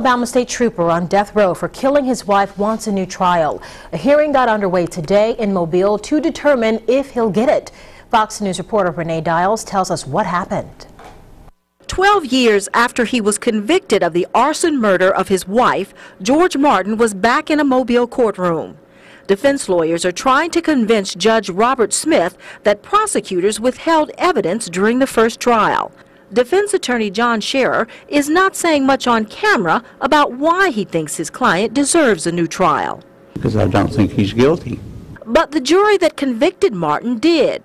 Alabama State Trooper on death row for killing his wife wants a new trial. A hearing got underway today in Mobile to determine if he'll get it. Fox News reporter Renee Dials tells us what happened. 12 years after he was convicted of the arson murder of his wife, George Martin was back in a Mobile courtroom. Defense lawyers are trying to convince Judge Robert Smith that prosecutors withheld evidence during the first trial. Defense attorney John Scherer is not saying much on camera about why he thinks his client deserves a new trial. Because I don't think he's guilty. But the jury that convicted Martin did.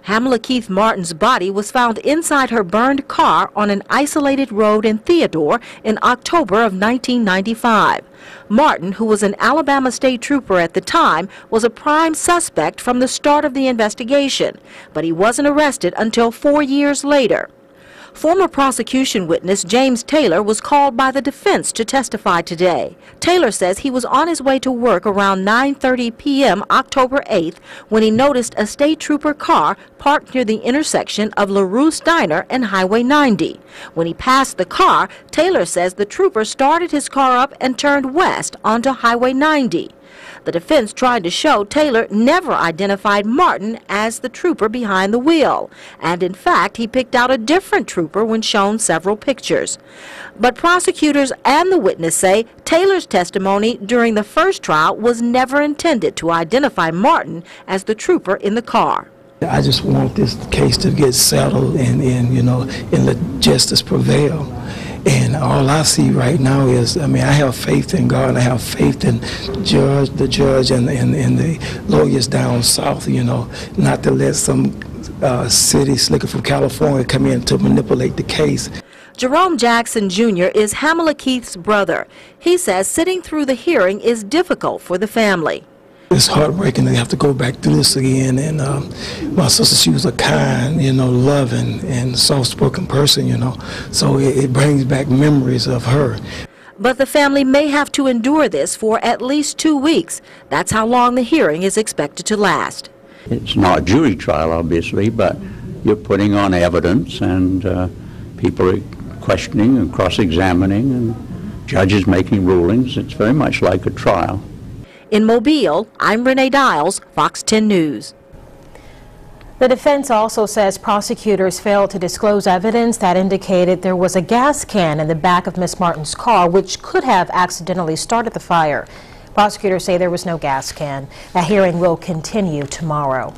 Hamela Keith Martin's body was found inside her burned car on an isolated road in Theodore in October of 1995. Martin, who was an Alabama State Trooper at the time, was a prime suspect from the start of the investigation, but he wasn't arrested until 4 years later. Former prosecution witness James Taylor was called by the defense to testify today. Taylor says he was on his way to work around 9:30 p.m. October 8th when he noticed a state trooper car parked near the intersection of LaRue Steiner and Highway 90. When he passed the car, Taylor says the trooper started his car up and turned west onto Highway 90. The defense tried to show Taylor never identified Martin as the trooper behind the wheel, and in fact he picked out a different trooper when shown several pictures. But prosecutors and the witness say Taylor's testimony during the first trial was never intended to identify Martin as the trooper in the car. I just want this case to get settled and let justice prevail. And all I see right now is, I have faith in God, and I have faith in the judge and the lawyers down south, not to let some city slicker from California come in to manipulate the case. Jerome Jackson Jr. is Hamela Keith's brother. He says sitting through the hearing is difficult for the family. It's heartbreaking to have to go back through this again, and my sister, she was a kind, loving and soft-spoken person, so it brings back memories of her. But the family may have to endure this for at least 2 weeks. That's how long the hearing is expected to last. It's not a jury trial, obviously, but you're putting on evidence, and people are questioning and cross-examining, and judges making rulings. It's very much like a trial. In Mobile, I'm Renee Dials, Fox 10 News. The defense also says prosecutors failed to disclose evidence that indicated there was a gas can in the back of Miss Martin's car, which could have accidentally started the fire. Prosecutors say there was no gas can. A hearing will continue tomorrow.